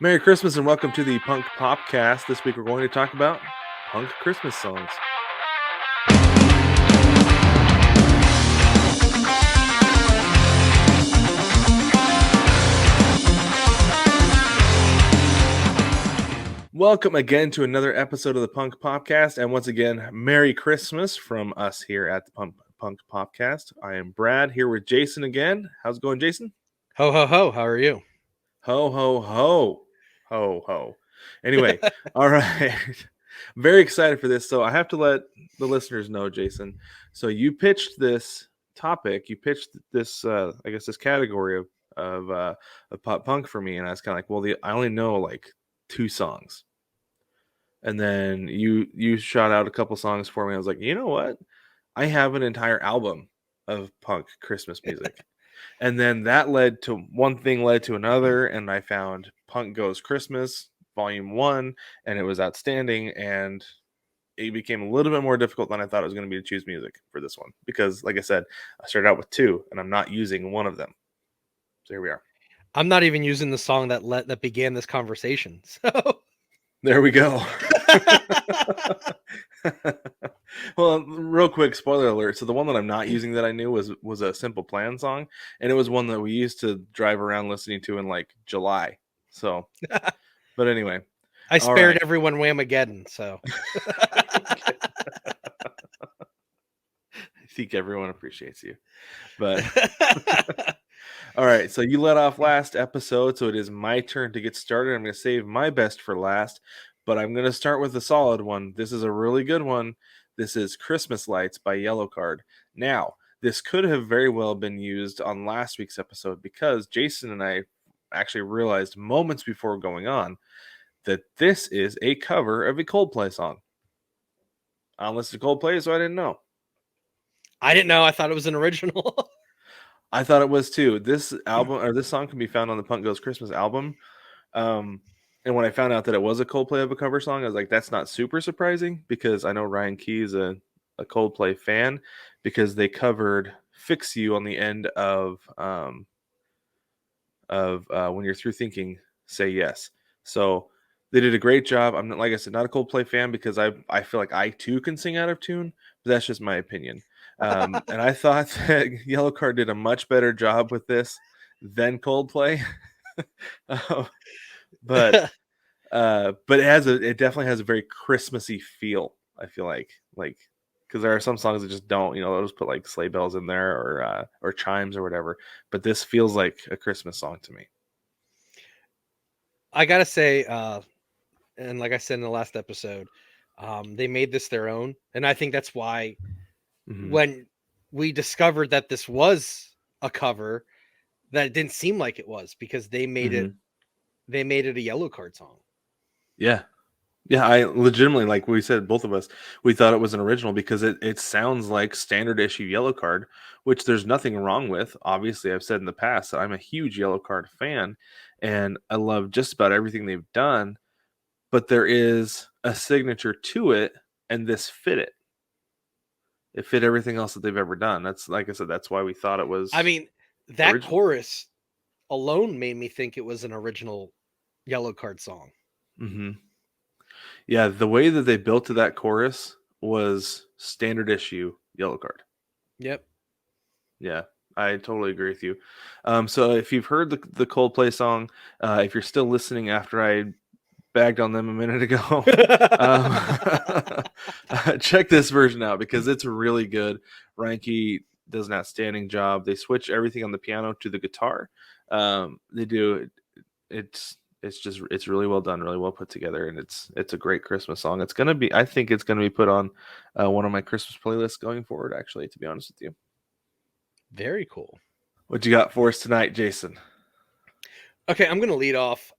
Merry Christmas and welcome to the Punk Popcast. This week we're going to talk about punk Christmas songs. Welcome again to another episode of the Punk Popcast, and once again, Merry Christmas from us here at the Punk Popcast. I am Brad here with Jason again. How's it going, Jason? Ho, ho, ho. How are you? Ho, ho, ho. Ho, ho. Anyway, all right. Very excited for this. So I have to let the listeners know, Jason. So you pitched this topic. You pitched this, I guess, this category of pop punk for me, and I was kind of like, well, I only know like two songs, and then you shot out a couple songs for me. I was like, you know what? I have an entire album of punk Christmas music. And then that led to one thing led to another, and I found Punk Goes Christmas Volume 1, and it was outstanding, and it became a little bit more difficult than I thought it was going to be to choose music for this one. Because, like I said, I started out with two, and I'm not using one of them. So here we are. I'm not even using the song that began this conversation. So There we go. Well, real quick, spoiler alert. So the one that I'm not using that I knew was a Simple Plan song, and it was one that we used to drive around listening to in like July. So, but anyway, I all spared right. everyone Whamageddon. So I think everyone appreciates you, but all right. So you let off last episode, so it is my turn to get started. I'm going to save my best for last, but I'm going to start with a solid one. This is a really good one. This is Christmas Lights by Yellowcard. Now, this could have very well been used on last week's episode because Jason and I actually realized moments before going on that this is a cover of a Coldplay song. I listened to Coldplay, so I didn't know. I didn't know. I thought it was an original. I thought it was too. This album or this song can be found on the Punk Goes Christmas album. And when I found out that it was a Coldplay of a cover song, I was like, that's not super surprising because I know Ryan Key is a Coldplay fan because they covered "Fix You" on the end of "When You're Through Thinking, Say Yes." So they did a great job. I'm not, like I said, not a Coldplay fan because I feel like I too can sing out of tune, but that's just my opinion. And I thought that Yellowcard did a much better job with this than Coldplay. but it definitely has a very Christmassy feel. I feel like because there are some songs that just don't, they'll just put like sleigh bells in there or chimes or whatever. But this feels like a Christmas song to me. I gotta say, and like I said in the last episode, they made this their own, and I think that's why when we discovered that this was a cover, that it didn't seem like it was because they made it. They made it a Yellowcard song. Yeah. Yeah, I legitimately, like we said, both of us, we thought it was an original because it sounds like standard issue Yellowcard, which there's nothing wrong with. Obviously, I've said in the past that I'm a huge Yellowcard fan, and I love just about everything they've done, but there is a signature to it, and this fit it. It fit everything else that they've ever done. That's, like I said, that's why we thought it was I mean, that original. chorus alone made me think it was an original Yellowcard song. Mm-hmm. Yeah, the way that they built to that chorus was standard issue Yellowcard. Yep. Yeah, I totally agree with you. So if you've heard the Coldplay song, if you're still listening after I bagged on them a minute ago, check this version out because it's really good. Reinke does an outstanding job. They switch everything on the piano to the guitar. They do it's really well done, really well put together, and it's a great Christmas song. I think it's gonna be put on one of my Christmas playlists going forward. Actually, to be honest with you. Very cool. What you got for us tonight, Jason? Okay, I'm gonna lead off.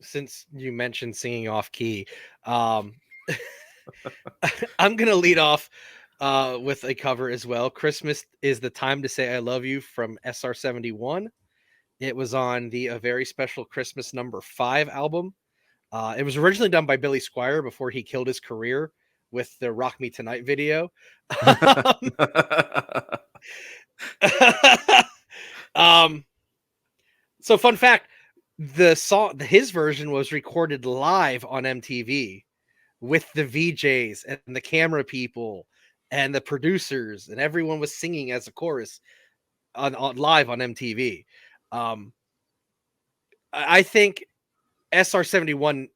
Since you mentioned singing off key, I'm gonna lead off with a cover as well. "Christmas is the Time to Say I Love You" from SR71. It was on the A Very Special Christmas #5 album. It was originally done by Billy Squier before he killed his career with the "Rock Me Tonight" video. um, so fun fact, the song, his version was recorded live on MTV with the VJs and the camera people and the producers, and everyone was singing as a chorus on live on MTV. Um, I think SR71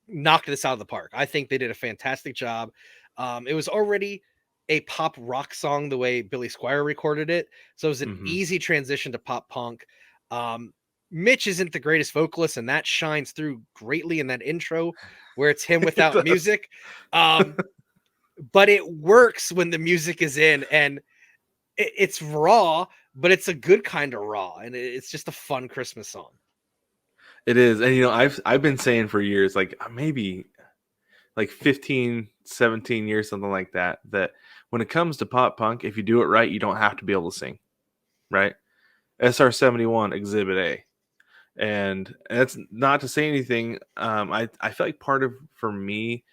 knocked this out of the park. I think they did a fantastic job. It was already a pop rock song the way Billy Squier recorded it, so it was an Mm-hmm. easy transition to pop punk. Um, Mitch isn't the greatest vocalist, and that shines through greatly in that intro where it's him It without does. music. Um, but it works when the music is in, and it's raw, but it's a good kind of raw, and it's just a fun Christmas song. It is. And I've been saying for years, like maybe like 15, 17 years, something like that, that when it comes to pop punk, if you do it right, you don't have to be able to sing, right? SR71 Exhibit A. And that's not to say anything. I feel like part of, for me,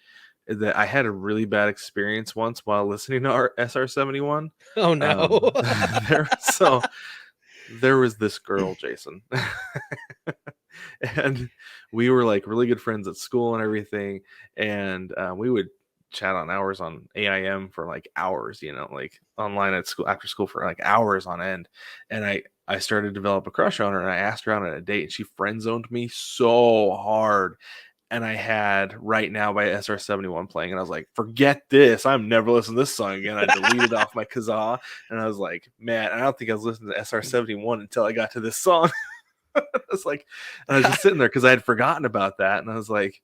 is that I had a really bad experience once while listening to our SR71. Oh no. So there was this girl, Jason, and we were like really good friends at school and everything, and we would chat on hours on AIM for like hours, like online at school after school for like hours on end. And I started to develop a crush on her, and I asked her out on a date, and she friend zoned me so hard. And I had Right Now by SR71 playing, and I was like, forget this. I'm never listening to this song again. I deleted off my Kazaa, and I was like, man, I don't think I was listening to SR71 until I got to this song. I was like, and I was just sitting there because I had forgotten about that, and I was like,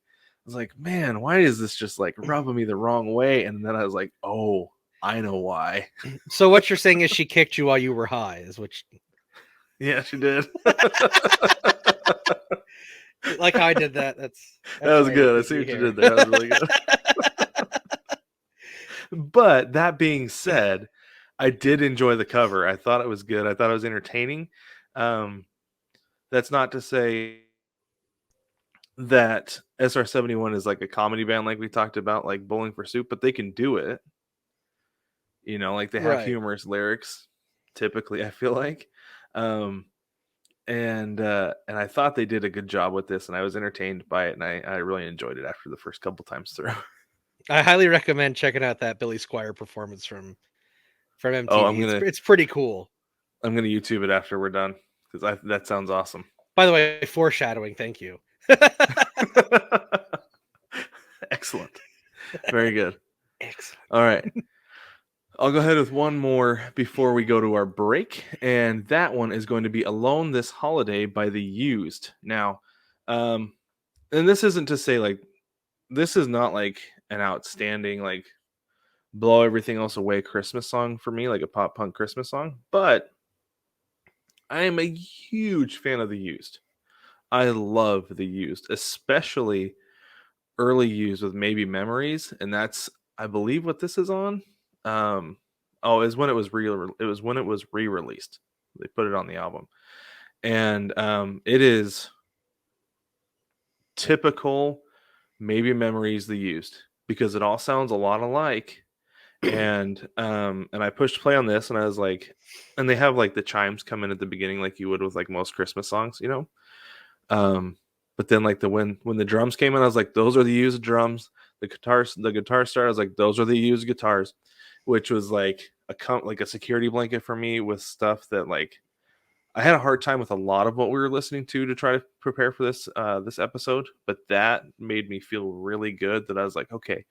man, why is this just like rubbing me the wrong way? And then I was like, oh, I know why. So what you're saying is she kicked you while you were high, is what Yeah, she did. like how I did that. That's That was right. It good. I beat see me what you here. did there. That was really good. But that being said, I did enjoy the cover. I thought it was good. I thought it was entertaining. Um, that's not to say that SR71 is like a comedy band like we talked about, like Bowling for Soup, but they can do it. Like they have Right. humorous lyrics typically, I feel like. Um, and I thought they did a good job with this, and I was entertained by it, and I really enjoyed it after the first couple times through. I highly recommend checking out that Billy Squier performance from Oh, MTV. It's pretty cool. I'm gonna YouTube it after we're done because that sounds awesome. By the way, foreshadowing. Thank you. Excellent, very good. Excellent. All right, I'll go ahead with one more before we go to our break, and that one is going to be "Alone This Holiday" by The Used. Now, and this isn't to say like this is not like an outstanding like blow everything else away Christmas song for me, like a pop punk Christmas song, but I am a huge fan of The Used. I love The Used, especially early Used with Maybe Memories, and that's I believe what this is on. Is when it was when it was re-released. They put it on the album. And it is typical Maybe Memories The Used because it all sounds a lot alike. And I pushed play on this, and I was like, and they have like the chimes come in at the beginning like you would with like most Christmas songs. um but then like when the drums came in, I was like, those are the used drums. The guitar started, I was like, those are the used guitars, which was like like a security blanket for me with stuff that like I had a hard time with a lot of what we were listening to try to prepare for this episode, but that made me feel really good that I was like, okay,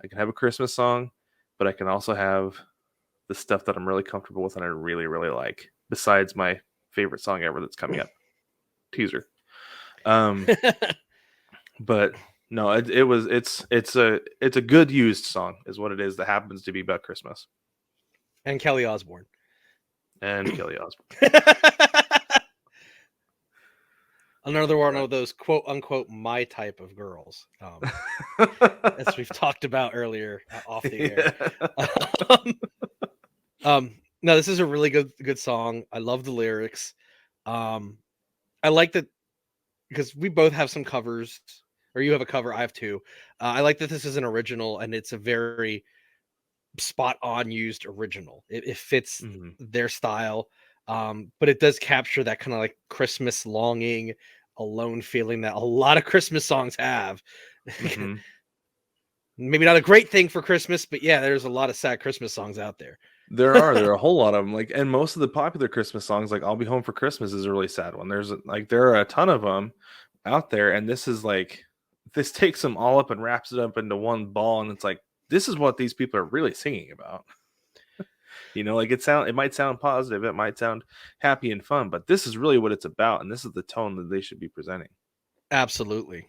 I can have a Christmas song, but I can also have the stuff that I'm really comfortable with and I really, really like, besides my favorite song ever that's coming up. Teaser. Um, but no, it's a good used song, is what it is, that happens to be about Christmas. And Kelly Osbourne. And Kelly Osbourne. Another one Right. of those quote unquote my type of girls, as we've talked about earlier off the air. um, no, this is a really good song. I love the lyrics. I like that because we both have some covers, or you have a cover, I have two. I like that this is an original, and it's a very spot on used original. It fits Mhm. their style, but it does capture that kind of like Christmas longing, alone feeling that a lot of Christmas songs have. Mm-hmm. Maybe not a great thing for Christmas, but yeah, there's a lot of sad Christmas songs out there. There are a whole lot of them. Like, and most of the popular Christmas songs, like "I'll Be Home for Christmas" is a really sad one. There are a ton of them out there, and this takes them all up and wraps it up into one ball, and it's like this is what these people are really singing about. Like it might sound positive, it might sound happy and fun, but this is really what it's about, and this is the tone that they should be presenting. Absolutely.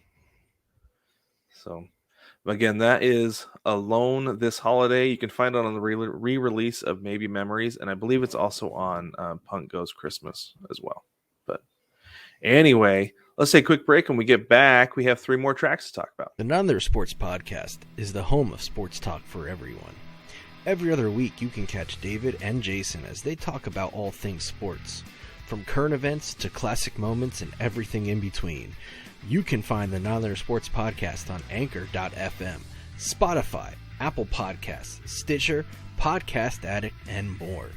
So, again, that is Alone This Holiday. You can find it on the re-release of Maybe Memories, and I believe it's also on Punk Goes Christmas as well. But anyway, let's take a quick break. When we get back, we have 3 more tracks to talk about. The None Sports Podcast is the home of sports talk for everyone. Every other week, you can catch David and Jason as they talk about all things sports, from current events to classic moments and everything in between. You can find the None Sports Podcast on Anchor.fm, Spotify, Apple Podcasts, Stitcher, Podcast Addict, and more.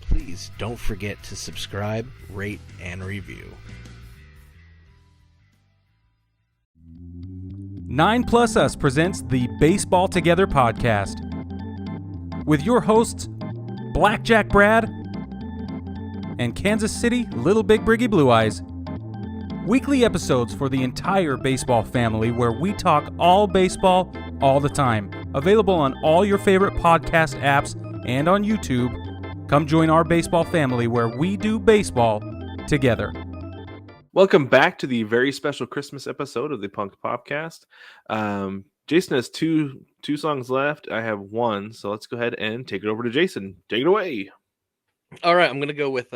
Please don't forget to subscribe, rate, and review. 9+ Us presents the Baseball Together podcast with your hosts, Blackjack Brad and Kansas City Little Big Briggy Blue Eyes. Weekly episodes for the entire baseball family where we talk all baseball all the time. Available on all your favorite podcast apps and on YouTube. Come join our baseball family where we do baseball together. Welcome back to the very special Christmas episode of the Punk Popcast. Jason has two songs left. I have one, so let's go ahead and take it over to Jason. Take it away. All right, I'm going to go with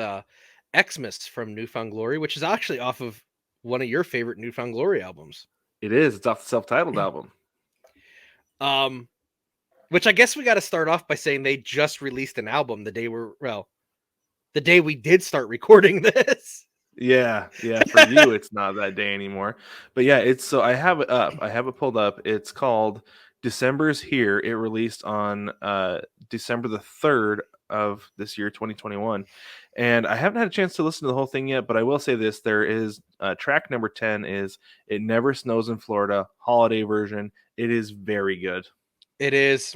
Xmas from New Found Glory, which is actually off of one of your favorite New Found Glory albums. It is. It's off the self-titled album. Which I guess we got to start off by saying they just released an album the day we did start recording this. Yeah. For you, it's not that day anymore. But yeah, I have it up. I have it pulled up. It's called December's Here. It released on December the 3rd of this year, 2021. And I haven't had a chance to listen to the whole thing yet, but I will say this. There is track number 10 is It Never Snows in Florida, holiday version. It is very good. It is.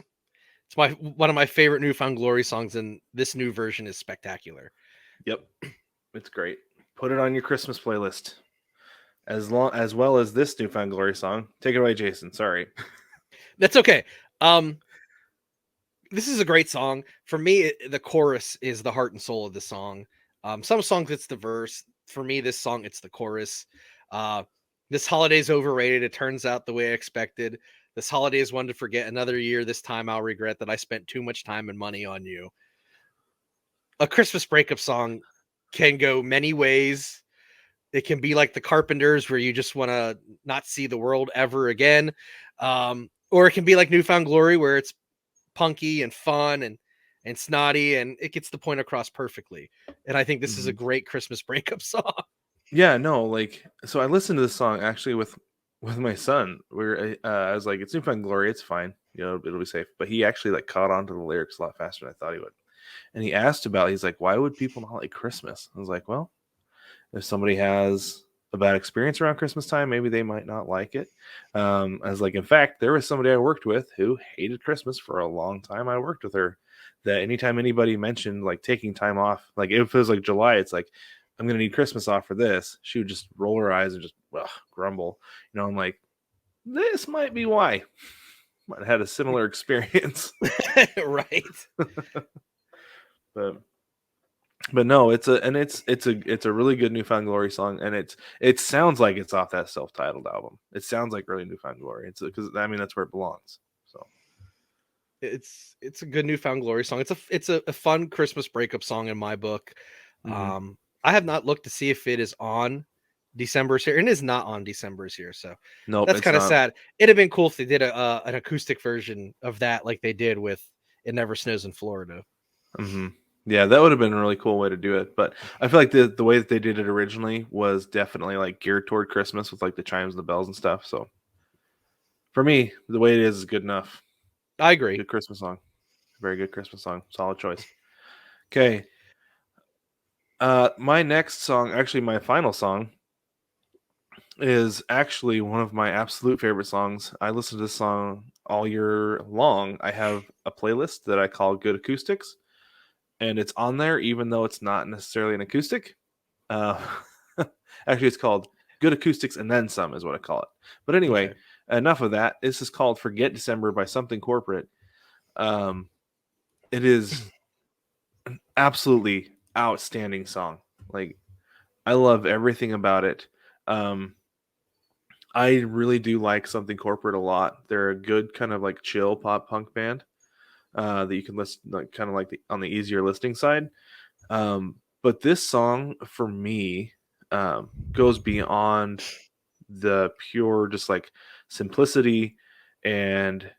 It's one of my favorite New Found Glory songs, and this new version is spectacular. Yep. It's great. Put it on your Christmas playlist. As well as this New Found Glory song. Take it away, Jason. Sorry. That's okay. This is a great song. For me, the chorus is the heart and soul of the song. Some songs it's the verse. For me, this song, it's the chorus. This holiday's overrated. It turns out the way I expected. This holiday is one to forget. Another year, this time I'll regret that I spent too much time and money on you. A Christmas breakup song can go many ways. It can be like the Carpenters, where you just want to not see the world ever again. Or it can be like New Found Glory, where it's punky and fun and snotty, and it gets the point across perfectly. And I think this is a great Christmas breakup song. Yeah, no, so I listened to this song actually with my son. I was like, it's New Found Glory, it's fine, it'll be safe. But he actually caught on to the lyrics a lot faster than I thought he would. And he asked he's like, why would people not like Christmas? I was like, well, if somebody has a bad experience around Christmas time, maybe they might not like it. I was like, in fact, there was somebody I worked with who hated Christmas for a long time. I worked with her, that anytime anybody mentioned taking time off, if it was July, it's like, I'm going to need Christmas off for this. She would just roll her eyes and just grumble. I'm like, this might be why. Might have had a similar experience. Right. But no, it's a really good New Found Glory song, and it sounds like it's off that self-titled album. It sounds like really New Found Glory. It's because that's where it belongs. So it's a good New Found Glory song. It's a fun Christmas breakup song in my book. Mm-hmm. I have not looked to see if it is on December's Here, and it is not on December's Here. So nope, that's kind of sad. It'd have been cool if they did an acoustic version of that, like they did with It Never Snows in Florida. Mm-hmm. Yeah, that would have been a really cool way to do it. But I feel like the way that they did it originally was definitely geared toward Christmas with the chimes and the bells and stuff. So for me, the way it is good enough. I agree. Good Christmas song. Very good Christmas song. Solid choice. Okay. My next song, actually my final song, is actually one of my absolute favorite songs. I listen to this song all year long. I have a playlist that I call Good Acoustics, and it's on there even though it's not necessarily an acoustic. Uh, Actually, it's called Good Acoustics and Then Some, is what I call it. But anyway, Okay. enough of that. This is called Forget December by Something Corporate. Um, it is an absolutely outstanding song. Like, I love everything about it. Um, I really do like Something Corporate a lot. They're a good kind of like chill pop punk band that you can listen like kind of like on the easier listening side. But this song for me goes beyond the pure just like simplicity and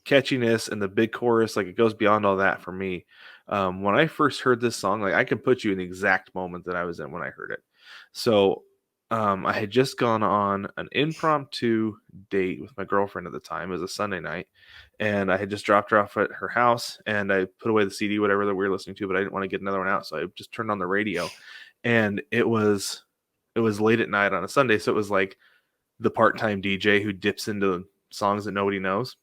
catchiness and the big chorus. Like it goes beyond all that for me. When I first heard this song, like I can put you in the exact moment that I was in when I heard it. So I had just gone on an impromptu date with my girlfriend at the time. It was a Sunday night, and I had just dropped her off at her house, and I put away the CD, whatever that we were listening to, but I didn't want to get another one out, so I just turned on the radio, and it was late at night on a Sunday, so it was like the part-time DJ who dips into songs that nobody knows.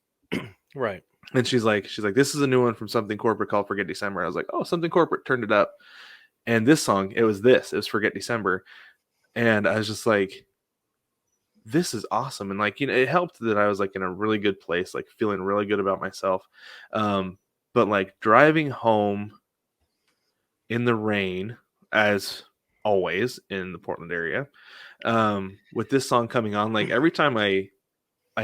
Right. And she's like, this is a new one from Something Corporate called Forget December. And I was like, oh, Something Corporate, turned it up. And this song, it was Forget December. And I was just like, this is awesome. And like, it helped that I was like in a really good place, like feeling really good about myself. But like driving home in the rain, as always in the Portland area, with this song coming on, like every time I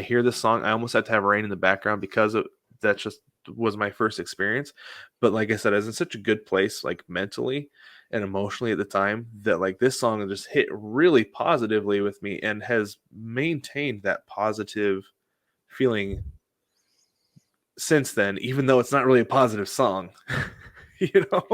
hear this song, I almost have to have rain in the background because that just was my first experience. But like I said, I was in such a good place, like mentally and emotionally at the time, that like this song just hit really positively with me and has maintained that positive feeling since then, even though it's not really a positive song. you know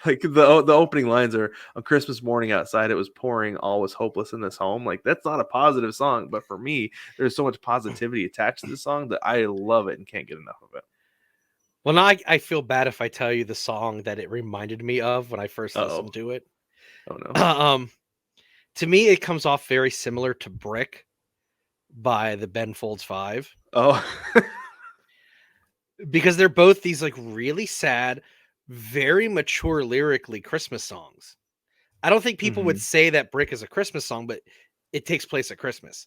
like the opening lines are, on Christmas morning outside it was pouring, all was hopeless in this home. Like that's not a positive song, but for me there's so much positivity attached to the song that I love it and can't get enough of it. Well, now I feel bad if I tell you the song that it reminded me of when I first Uh-oh. listened to it. Oh no. um, to me, it comes off very similar to "Brick" by the Ben Folds Five, Oh. because they're both these like really sad, very mature lyrically Christmas songs. I don't think people would hmm say that "Brick" is a Christmas song, but it takes place at Christmas.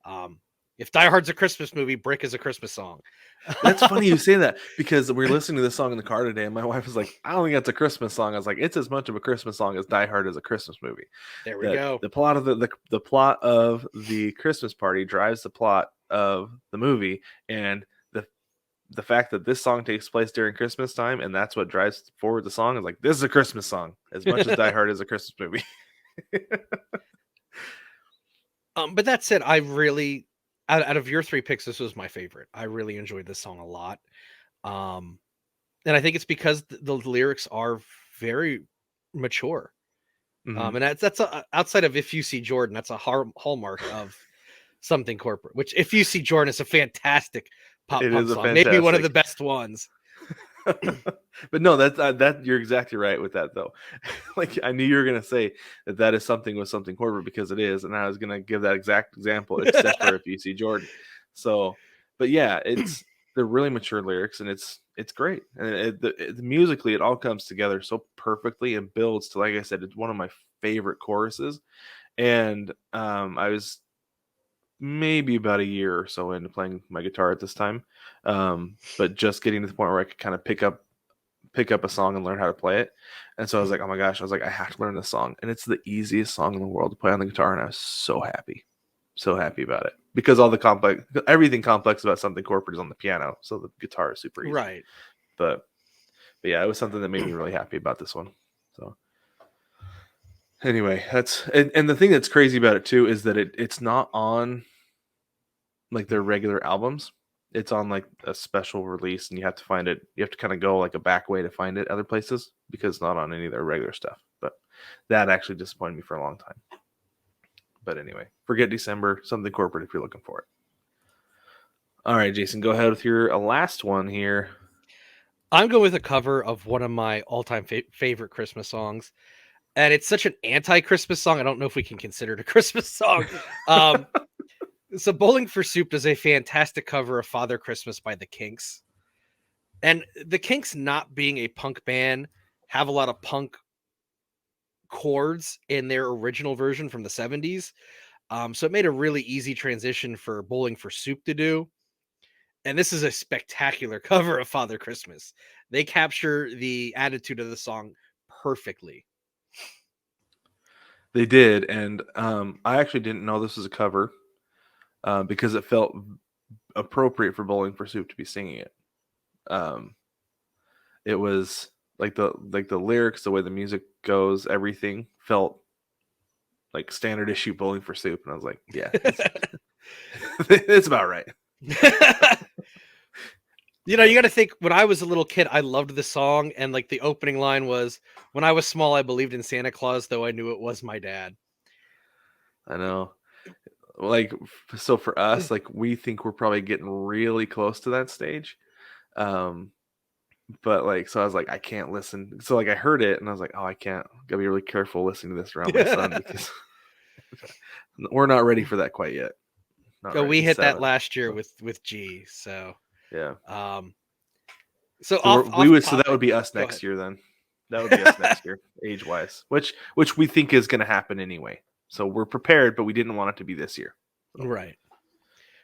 Um, if Die Hard's a Christmas movie, "Brick" is a Christmas song. That's funny you say that, because we were listening to this song in the car today and my wife was like, I don't think that's a Christmas song. I was like, it's as much of a Christmas song as Die Hard is a Christmas movie. There we That go. the plot of the plot of the Christmas party drives the plot of the movie, and the fact that this song takes place during Christmas time and that's what drives forward the song is like, this is a Christmas song as much as Die Hard is a Christmas movie. But that said, I really, out of your three picks, this was my favorite. I really enjoyed this song a lot. Um, and I think it's because the lyrics are very mature. hmm And that's outside of "If You See Jordan," that's a hallmark of Something Corporate. Which "If You See Jordan" is a fantastic pop It punk is a song, maybe one of the fantastic. best ones. But no, that's that you're exactly right with that though. Like I knew you were gonna say that is something with Something Corporate, because it is, and I was gonna give that exact example, except for If You See Jordan. So, but yeah, they're really mature lyrics, and it's great, and musically it all comes together so perfectly and builds to, like I said, it's one of my favorite choruses. And I was maybe about a year or so into playing my guitar at this time, but just getting to the point where I could kind of pick up a song and learn how to play it. And so I was like, oh my gosh, I was like, I have to learn this song. And it's the easiest song in the world to play on the guitar. And I was so happy about it, because everything complex about Something Corporate is on the piano. So the guitar is super easy. Right. But yeah, it was something that made me really happy about this one. So anyway, and the thing that's crazy about it too is that it's not on like their regular albums. It's on like a special release, and you have to find it. You have to kind of go like a back way to find it other places, because it's not on any of their regular stuff. But that actually disappointed me for a long time. But anyway, Forget December, Something Corporate if you're looking for it. All right, Jason, go ahead with your last one here. I'm going with a cover of one of my all-time favorite Christmas songs. And it's such an anti-Christmas song. I don't know if we can consider it a Christmas song. So Bowling for Soup does a fantastic cover of Father Christmas by the Kinks. And the Kinks, not being a punk band, have a lot of punk chords in their original version from the 70s. So it made a really easy transition for Bowling for Soup to do. And this is a spectacular cover of Father Christmas. They capture the attitude of the song perfectly. They did, and I actually didn't know this was a cover because it felt appropriate for Bowling for Soup to be singing it. It was like the lyrics, the way the music goes, everything felt like standard issue Bowling for Soup, and I was like, yeah, it's about right. You know, you got to think, when I was a little kid, I loved the song, and like the opening line was, "When I was small, I believed in Santa Claus, though I knew it was my dad." I know. Like, so for us, like, we think we're probably getting really close to that stage. But like, so I was like, I can't listen. So like, I heard it and I was like, oh, I can't. Gotta be really careful listening to this around my son because we're not ready for that quite yet. So we hit that last year with G. So yeah. So that would be us next year then. That would be us next year, age wise, which we think is going to happen anyway. So we're prepared, but we didn't want it to be this year. So. Right.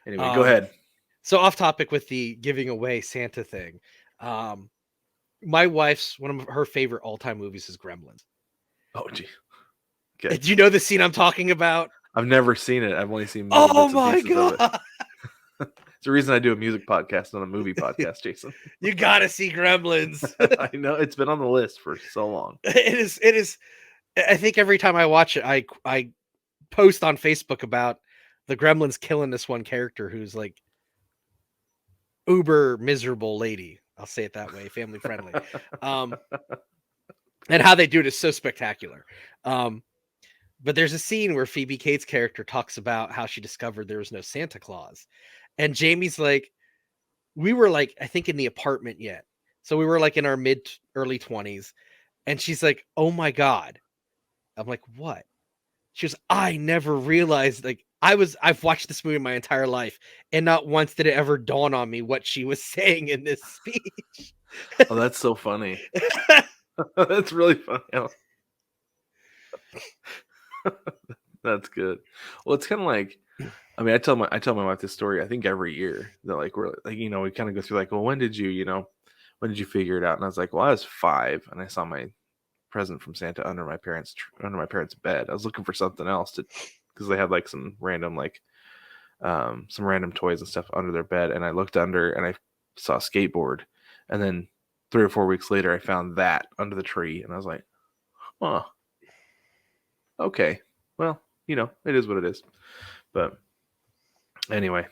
Anyway, go ahead. So off topic with the giving away Santa thing. My wife's, one of her favorite all-time movies is Gremlins. Oh, gee. Okay. Do you know the scene I'm talking about? I've never seen it. I've only seen Oh my God. It's the reason I do a music podcast, not a movie podcast, Jason. You gotta see Gremlins. I know, it's been on the list for so long. It is. I think every time I watch it, I post on Facebook about the Gremlins killing this one character who's like uber miserable lady. I'll say it that way, family friendly. And how they do it is so spectacular. But there's a scene where Phoebe Cates' character talks about how she discovered there was no Santa Claus. And Jamie's like, we were like, I think in the apartment yet. So we were like in our early 20s. And she's like, oh my God. I'm like, what? She goes, I never realized, like, I've watched this movie my entire life, and not once did it ever dawn on me what she was saying in this speech. Oh, that's so funny. That's really funny. That's good. Well, it's kind of like, I mean, I tell my wife this story, I think every year, that like, we're like, you know, we kind of go through like, well, when did you figure it out? And I was like, well, I was 5 and I saw my present from Santa under my parents' bed. I was looking for something else because they had like some random toys and stuff under their bed, and I looked under and I saw a skateboard, and then 3 or 4 weeks later I found that under the tree, and I was like, huh, okay, well, you know, it is what it is. But anyway,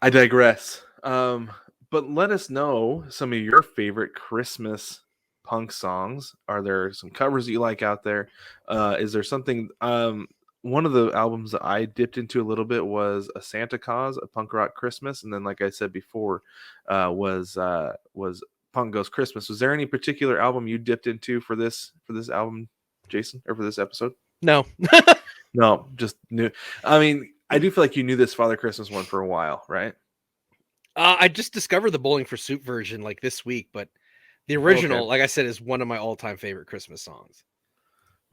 I digress. But let us know some of your favorite Christmas punk songs. Are there some covers that you like out there? Is there something? One of the albums that I dipped into a little bit was A Santa Cause, A Punk Rock Christmas, and then, like I said before, was Punk Goes Christmas. Was there any particular album you dipped into for this album, Jason, or for this episode? No. No, just new. I mean, I do feel like you knew this Father Christmas one for a while, right? I just discovered the Bowling for Soup version like this week, but the original, like I said, is one of my all-time favorite Christmas songs.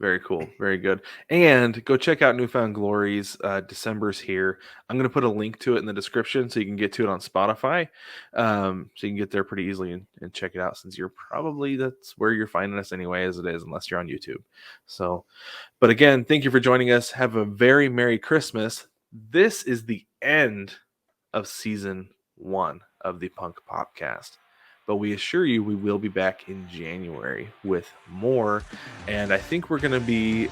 Very cool. Very good. And go check out Newfound Glory's December's Here. I'm going to put a link to it in the description so you can get to it on Spotify. So you can get there pretty easily and check it out, since that's where you're finding us anyway, as it is, unless you're on YouTube. So, but again, thank you for joining us. Have a very Merry Christmas. This is the end of season 1 of the Punk Popcast. But we assure you we will be back in January with more. And I think we're going to be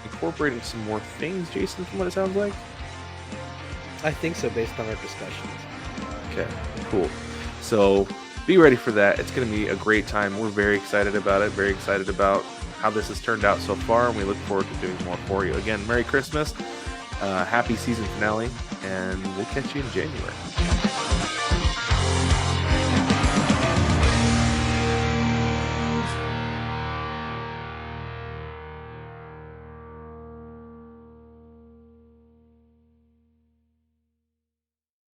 incorporating some more things, Jason, from what it sounds like. I think so, based on our discussions. Okay, cool. So be ready for that. It's going to be a great time. We're very excited about it. Very excited about how this has turned out so far. And we look forward to doing more for you. Again, Merry Christmas. Happy season finale. And we'll catch you in January.